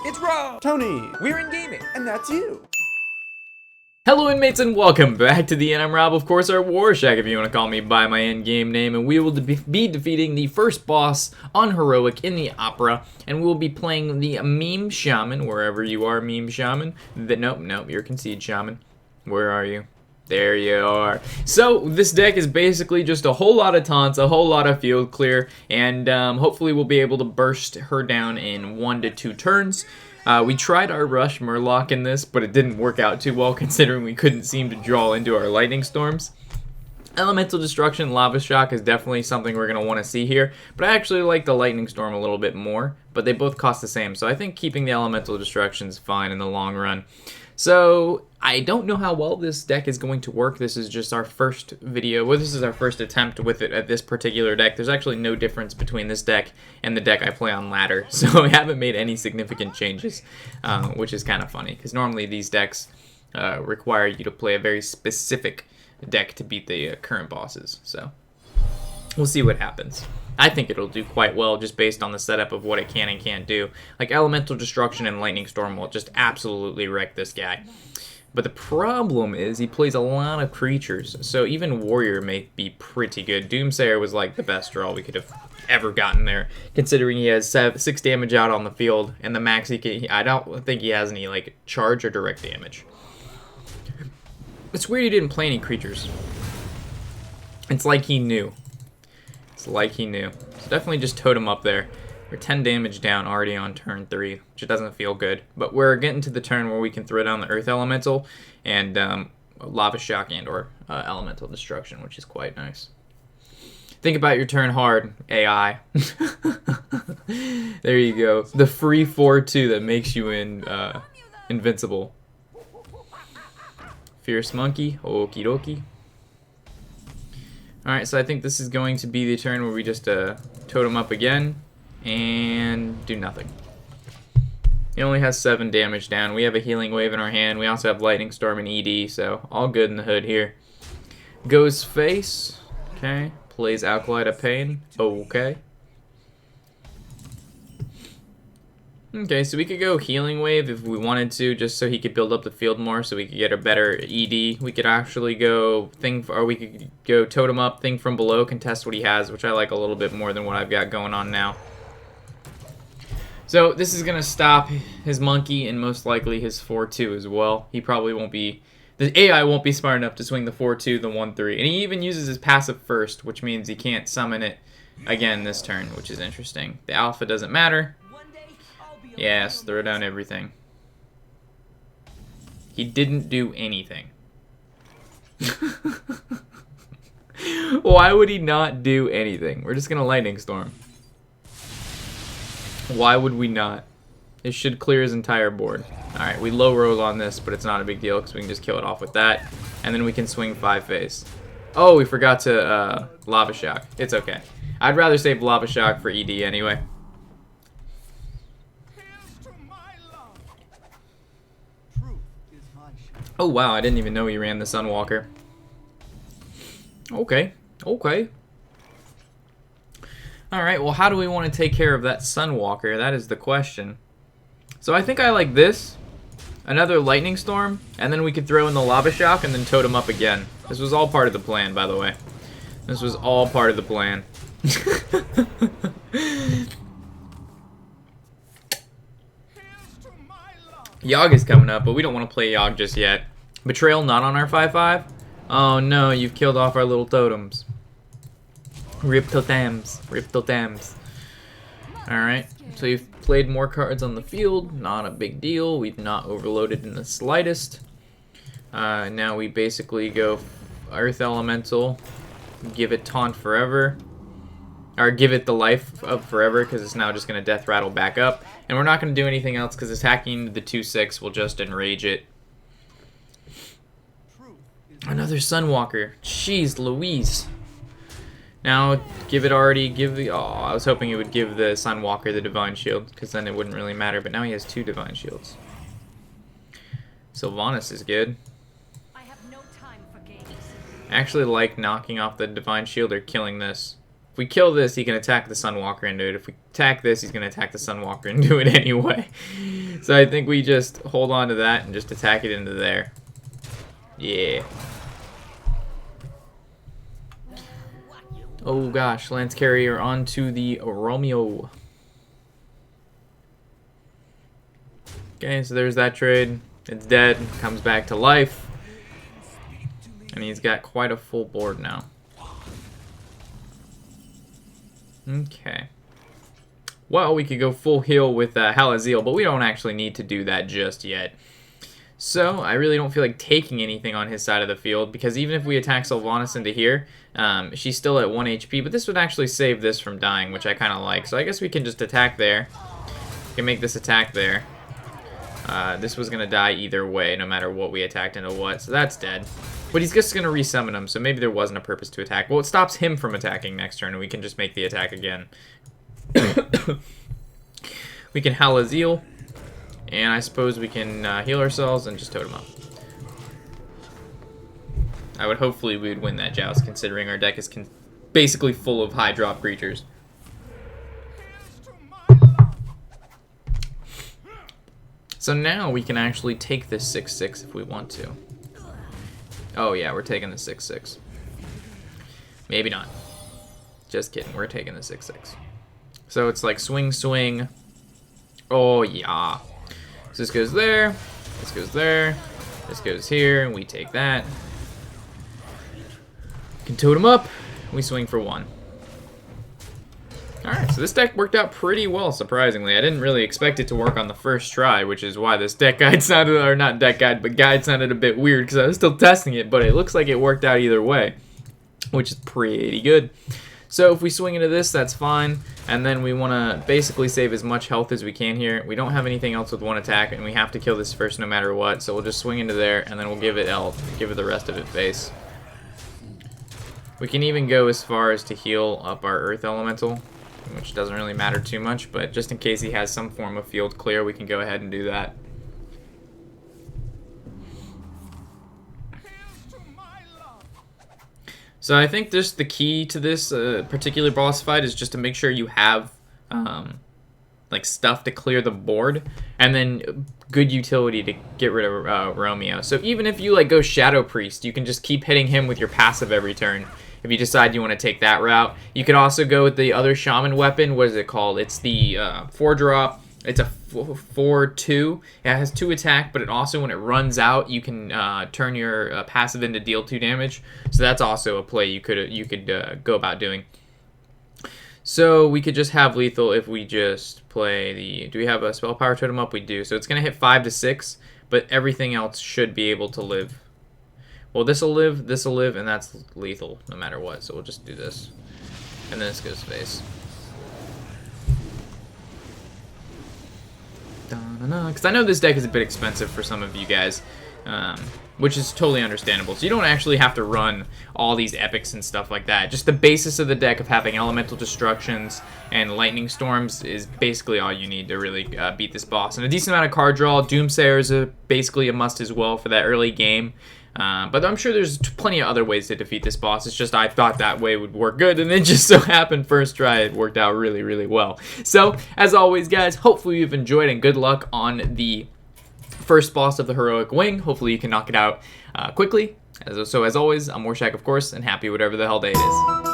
It's Rob! Tony! We're in gaming! And that's you! Hello inmates and welcome back to the end. I'm Rob, of course, our War Shack if you want to call me by my in-game name, and we will be defeating the first boss on Heroic in the Opera, and we will be playing the Meme Shaman, wherever you are, Meme Shaman. Nope, you're Concede Shaman. Where are you? There you are. So, this deck is basically just a whole lot of taunts, a whole lot of field clear, and hopefully we'll be able to burst her down in 1 to 2 turns. We tried our Rush Murloc in this, but it didn't work out too well considering we couldn't seem to draw into our Lightning Storms. Elemental Destruction, Lava Shock is definitely something we're going to want to see here, but I actually like the Lightning Storm a little bit more, but they both cost the same, so I think keeping the Elemental Destruction is fine in the long run. So, I don't know how well this deck is going to work. This is just our first video. Well, this is our first attempt with it at this particular deck. There's actually no difference between this deck and the deck I play on ladder. So, I haven't made any significant changes, which is kind of funny. Because normally these decks require you to play a very specific deck to beat the current bosses. So, we'll see what happens. I think it'll do quite well just based on the setup of what it can and can't do. Like Elemental Destruction and Lightning Storm will just absolutely wreck this guy. But the problem is he plays a lot of creatures, so even Warrior may be pretty good. Doomsayer was like the best draw we could have ever gotten there, considering he has 6 damage out on the field, and the max he can, I don't think he has any like charge or direct damage. It's weird he didn't play any creatures. It's like he knew. So definitely just totem up there. We're 10 damage down already on turn 3, which doesn't feel good. But we're getting to the turn where we can throw down the Earth Elemental and Lava Shock and or Elemental Destruction, which is quite nice. Think about your turn hard, AI. There you go. The free 4-2 that makes you invincible. Fierce Monkey, okie dokie. Alright, so I think this is going to be the turn where we just totem up again and do nothing. He only has 7 damage down. We have a Healing Wave in our hand. We also have Lightning Storm and ED, so all good in the hood here. Goes face. Okay. Plays Alkali of Pain. Okay. Okay, so we could go Healing Wave if we wanted to, just so he could build up the field more, so we could get a better ED. We could actually go we could go Totem Up, Thing from Below, contest what he has, which I like a little bit more than what I've got going on now. So this is gonna stop his monkey and most likely his 4-2 as well. He probably won't be, the AI won't be smart enough to swing the 4-2, the 1-3, and he even uses his passive first, which means he can't summon it again this turn, which is interesting. The alpha doesn't matter. Yes, throw down everything. He didn't do anything. Why would he not do anything? We're just gonna Lightning Storm. Why would we not? It should clear his entire board. Alright, we low roll on this, but it's not a big deal because we can just kill it off with that. And then we can swing 5 face. Oh, we forgot to Lava Shock. It's okay. I'd rather save Lava Shock for ED anyway. Oh wow, I didn't even know he ran the Sunwalker. Okay. Alright, well how do we want to take care of that Sunwalker? That is the question. So I think I like this. Another Lightning Storm, and then we could throw in the Lava Shock and then totem up again. This was all part of the plan, by the way. This was all part of the plan. Yogg is coming up, but we don't want to play Yogg just yet. Betrayal not on our 5-5? Oh no, you've killed off our little totems. Rip totems. Alright, so you've played more cards on the field. Not a big deal. We've not overloaded in the slightest. Now we basically go Earth Elemental. Give it Taunt Forever. Or give it the life of forever because it's now just going to Death Rattle back up. And we're not going to do anything else because attacking the 2/6 will just enrage it. Another Sunwalker. Jeez Louise. Now, give it already, oh, I was hoping it would give the Sunwalker the Divine Shield because then it wouldn't really matter. But now he has 2 Divine Shields. Sylvanas is good. I actually like knocking off the Divine Shield or killing this. If we kill this, he can attack the Sunwalker into it. If we attack this, he's going to attack the Sunwalker into it anyway. So I think we just hold on to that and just attack it into there. Yeah. Oh gosh, Lance Carrier onto the Romeo. Okay, so there's that trade. It's dead, comes back to life. And he's got quite a full board now. Okay. Well, we could go full heal with Halazil, but we don't actually need to do that just yet. So, I really don't feel like taking anything on his side of the field, because even if we attack Sylvanas into here, she's still at 1 HP, but this would actually save this from dying, which I kind of like. So I guess we can just attack there. We can make this attack there. This was going to die either way, no matter what we attacked into what, so that's dead. But he's just going to resummon him, so maybe there wasn't a purpose to attack. Well, it stops him from attacking next turn, and we can just make the attack again. We can Halazil, and I suppose we can heal ourselves and just totem up. I would hopefully we would win that joust, considering our deck is basically full of high drop creatures. So now we can actually take this 6/6 if we want to. Oh yeah, we're taking the 6/6. Maybe not. Just kidding, we're taking the 6/6. So it's like swing, swing. Oh yeah. So this goes there, this goes there, this goes here, and we take that. We can totem up, we swing for 1. Alright, so this deck worked out pretty well, surprisingly. I didn't really expect it to work on the first try, which is why this deck guide sounded, or not deck guide, but guide sounded a bit weird, because I was still testing it, but it looks like it worked out either way, which is pretty good. So if we swing into this, that's fine, and then we want to basically save as much health as we can here. We don't have anything else with 1 attack, and we have to kill this first no matter what, so we'll just swing into there, and then we'll give it the rest of it face. We can even go as far as to heal up our Earth Elemental, which doesn't really matter too much, but just in case he has some form of field clear, we can go ahead and do that. So I think just the key to this particular boss fight is just to make sure you have like stuff to clear the board, and then good utility to get rid of Romeo. So even if you like go Shadow Priest, you can just keep hitting him with your passive every turn. If you decide you want to take that route, you could also go with the other shaman weapon. What is it called? It's the 4-drop. It's a 4/2. It has 2 attack, but it also, when it runs out, you can turn your passive into deal 2 damage. So that's also a play you could go about doing. So we could just have lethal if we just play the. Do we have a spell power totem up? We do. So it's gonna hit 5 to 6, but everything else should be able to live. Well, this'll live, and that's lethal no matter what. So we'll just do this, and then this goes face. Because I know this deck is a bit expensive for some of you guys, which is totally understandable. So you don't actually have to run all these epics and stuff like that. Just the basis of the deck of having elemental destructions and lightning storms is basically all you need to really beat this boss. And a decent amount of card draw. Doomsayer is basically a must as well for that early game. But I'm sure there's plenty of other ways to defeat this boss. It's just I thought that way would work good, and it just so happened first try it worked out really, really well. So, as always, guys, hopefully you've enjoyed, and good luck on the first boss of the Heroic Wing. Hopefully you can knock it out quickly. So, as always, I'm Warshak, of course, and happy whatever the hell day it is.